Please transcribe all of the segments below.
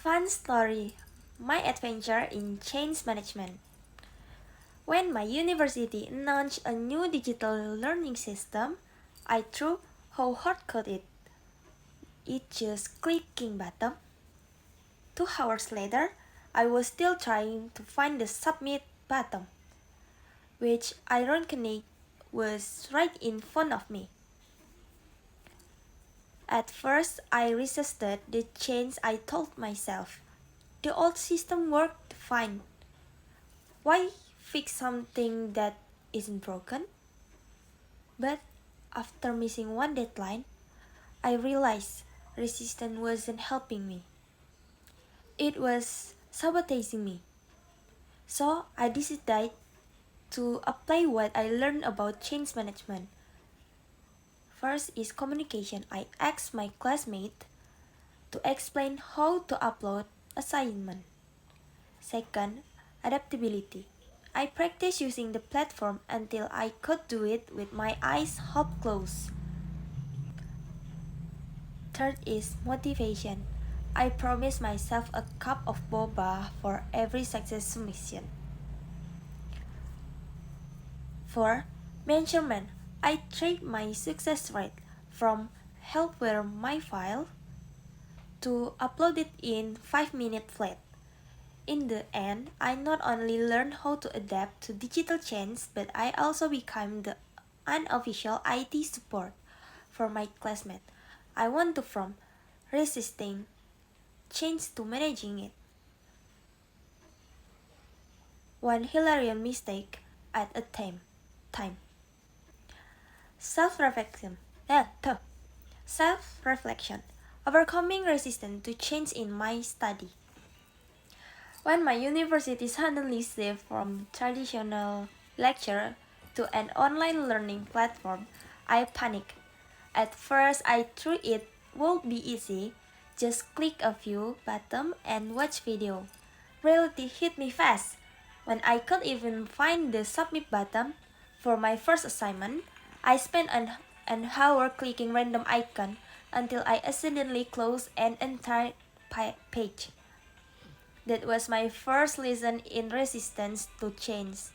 Fun story. My adventure in change management. When my university announced a new digital learning system, I threw how hard could it? It just clicking button. 2 hours later, I was still trying to find the submit button, which ironically was right in front of me. At first, I resisted the change. I told myself. The old system worked fine. Why fix something that isn't broken? But after missing one deadline, I realized resistance wasn't helping me. It was sabotaging me. So I decided to apply what I learned about change management. First is communication. I asked my classmate to explain how to upload assignment. Second, adaptability. I practiced using the platform until I could do it with my eyes half closed. Third is motivation. I promised myself a cup of boba for every successful mission. 4. Measurement. I tracked my success rate from helpware my file to upload it in 5 minutes flat. In the end, I not only learned how to adapt to digital change, but I also became the unofficial IT support for my classmates. I went to from resisting change to managing it. One hilarious mistake at a time. Self-reflection. Self-reflection. Overcoming resistance to change in my study. When my university suddenly shifted from traditional lecture to an online learning platform, I panicked. At first, I thought it would be easy, just click a few buttons and watch video. Reality hit me fast. When I could even find the submit button for my first assignment, I spent an hour clicking random icon until I accidentally closed an entire page. That was my first lesson in resistance to change.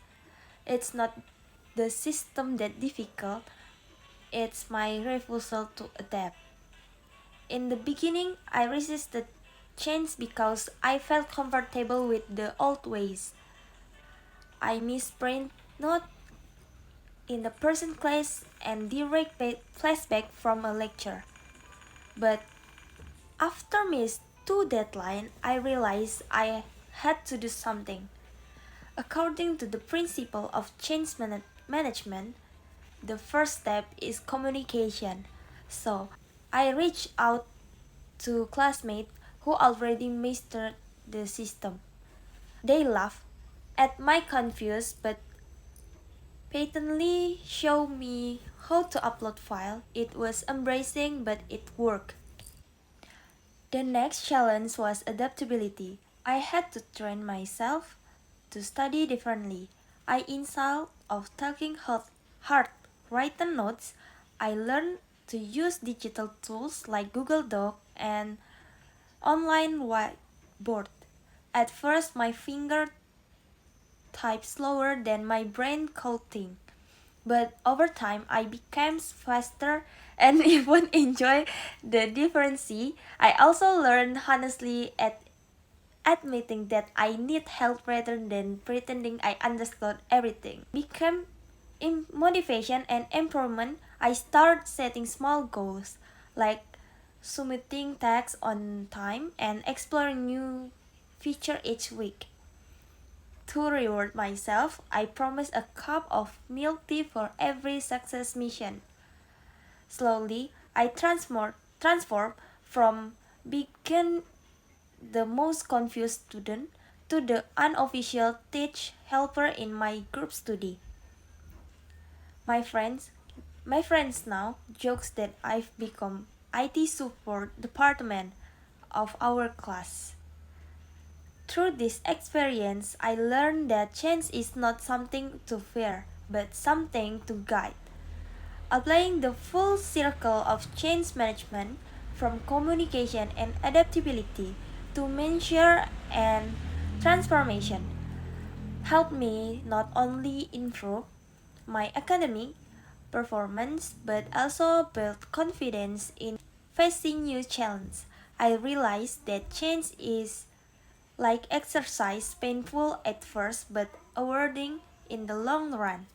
It's not the system that difficult, it's my refusal to adapt. In the beginning, I resisted change because I felt comfortable with the old ways. I misprint note in the person class and direct flashback from a lecture. But after missed 2 deadlines, I realized I had to do something. According to the principle of change management, the first step is communication. So I reached out to classmates who already mastered the system. They laughed at my confused but patently showed me how to upload file. It was embarrassing but it worked. The next challenge was adaptability. I had to train myself to study differently. Instead of taking hard written notes, I learned to use digital tools like Google Doc and online whiteboard. At first, my finger typed slower than my brain could think. But over time, I became faster and even enjoy the difference. I also learned honestly at admitting that I need help rather than pretending I understood everything. Became in motivation and improvement. I started setting small goals like submitting tasks on time and exploring new feature each week. To reward myself, I promised a cup of milk tea for every success mission. Slowly, I transformed from being the most confused student to the unofficial teach helper in my group study. My friends, my friends now jokes that I've become IT support department of our class. Through this experience, I learned that change is not something to fear, but something to guide. Applying the full circle of change management from communication and adaptability to measure and transformation helped me not only improve my academic performance but also build confidence in facing new challenges. I realized that change is like exercise, painful at first but rewarding in the long run.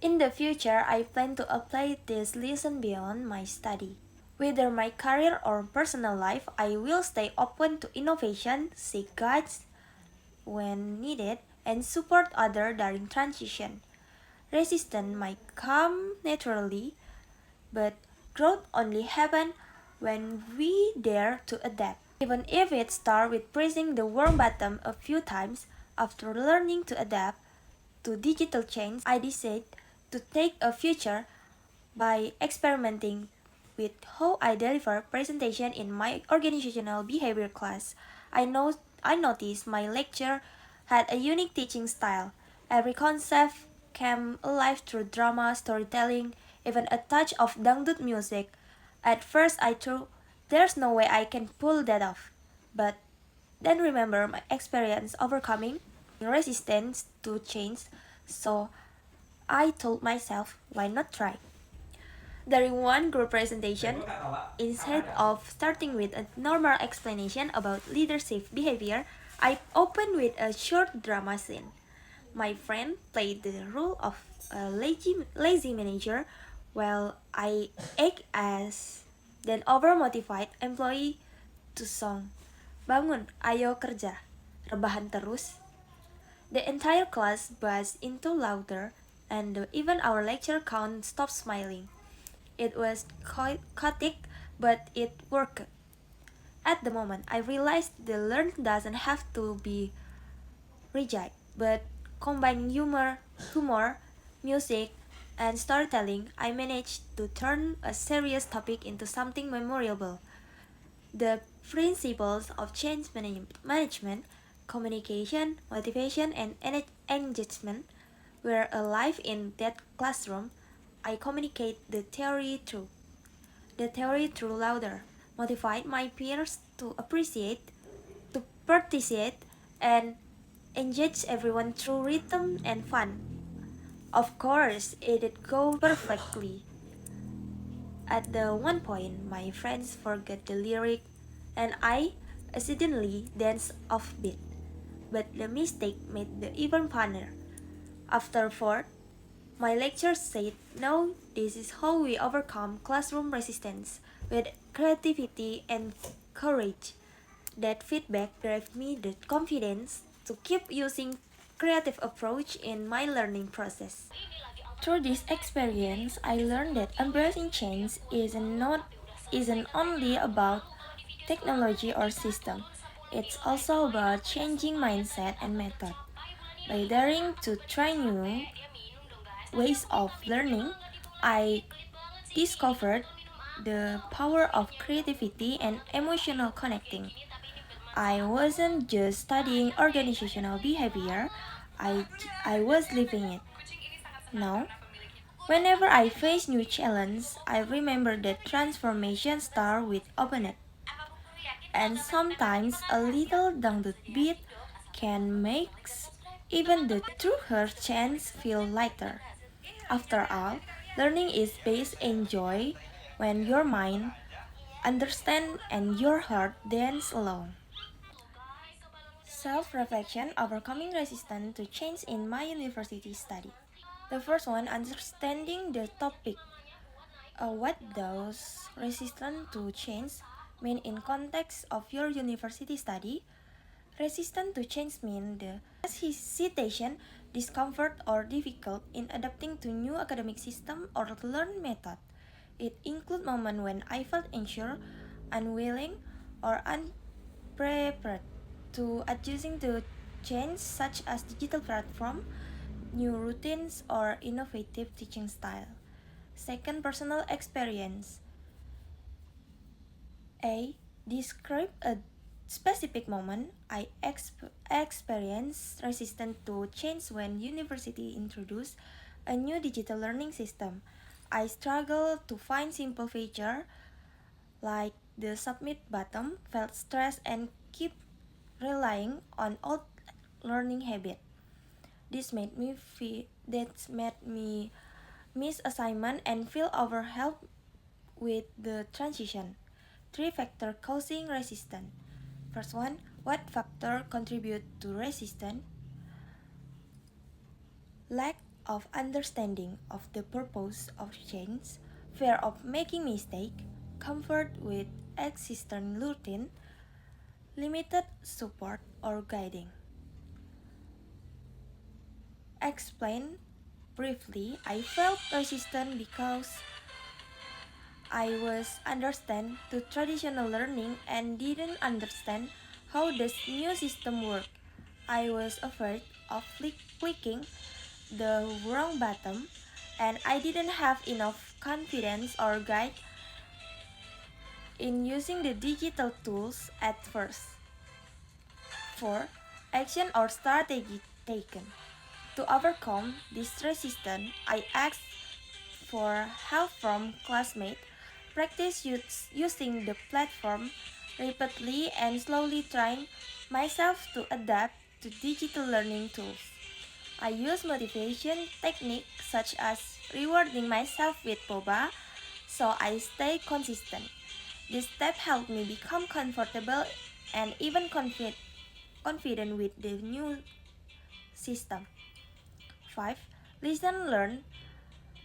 In the future, I plan to apply this lesson beyond my study. Whether my career or personal life, I will stay open to innovation, seek guides when needed, and support others during transition. Resistance might come naturally, but growth only happens when we dare to adapt. Even if it starts with pressing the warm button a few times, after learning to adapt to digital change, I decided to take a future by experimenting with how I deliver presentation in my organizational behavior class. I noticed my lecture had a unique teaching style. Every concept came alive through drama, storytelling, even a touch of dangdut music. At first I thought there's no way I can pull that off. But then remember my experience overcoming resistance to change, so I told myself, why not try? During one group presentation, instead of starting with a normal explanation about leadership behavior, I opened with a short drama scene. My friend played the role of a lazy manager while I act as the overmotivated employee to song. Bangun, ayo kerja. Rebahan terus. The entire class burst into laughter and even our lecture count stopped smiling. It was chaotic, but it worked. At the moment, I realized the learn doesn't have to be rigid, but combining humor, music, and storytelling, I managed to turn a serious topic into something memorable. The principles of change management, communication, motivation, and engagement were alive in that classroom. I communicate the theory through louder, motivate my peers to appreciate, to participate, and engage everyone through rhythm and fun. Of course, it did go perfectly. At the one point, my friends forgot the lyric, and I accidentally danced offbeat. But the mistake made the even funner. Afterward, my lecturer said, "No, this is how we overcome classroom resistance with creativity and courage." That feedback gave me the confidence to keep using creative approach in my learning process. Through this experience, I learned that embracing change isn't only about technology or system. It's also about changing mindset and method. By daring to try new ways of learning, I discovered the power of creativity and emotional connecting. I wasn't just studying organizational behavior, I was living it. Now, whenever I face new challenges, I remember that transformation starts with openness. And sometimes a little dangdut beat can make even the truest chance feel lighter. After all, learning is based in joy when your mind understands and your heart dance along. Self-reflection, overcoming resistance to change in my university study. The first one, understanding the topic. What does resistance to change mean in context of your university study? Resistance to change means the hesitation, discomfort, or difficult in adapting to new academic system or learn method. It includes moments when I felt unsure, unwilling, or unprepared to adjusting to change, such as digital platform, new routines, or innovative teaching style. Second, personal experience. A. Describe a specific moment I experienced resistance to change when university introduced a new digital learning system. I struggled to find simple feature like the submit button, felt stressed and keep relying on old learning habit. That made me miss assignment and feel overwhelmed with the transition. Three factor causing resistance. First one, what factor contribute to resistance? Lack of understanding of the purpose of change, fear of making mistake, comfort with existing routine, limited support or guiding. Explain briefly, I felt resistant because I was understand to traditional learning and didn't understand how this new system worked. I was afraid of clicking the wrong button and I didn't have enough confidence or guide in using the digital tools at first. 4. Action or strategy taken. To overcome this resistance, I asked for help from classmates, practice using the platform repeatedly and slowly train myself to adapt to digital learning tools. I use motivation techniques such as rewarding myself with boba so I stay consistent. This step helped me become comfortable and even confident with the new system. 5. Listen learn.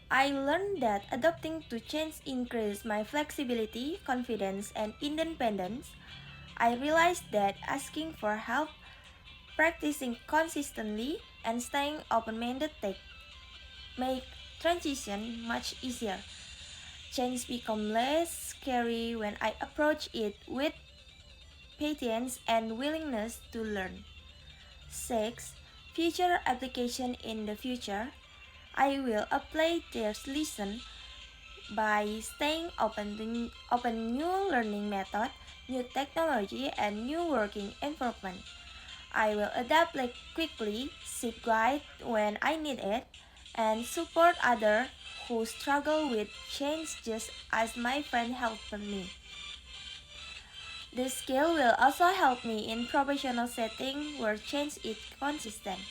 I learned that adapting to change increased my flexibility, confidence, and independence. I realized that asking for help, practicing consistently, and staying open-minded make transition much easier. Change become less scary when I approach it with patience and willingness to learn. 6. Future application in the future. I will apply this lesson by staying open new learning method, new technology, and new working environment. I will adapt quickly, seek guide when I need it, and support others who struggle with change just as my friend helped me. This skill will also help me in professional setting where change is consistent.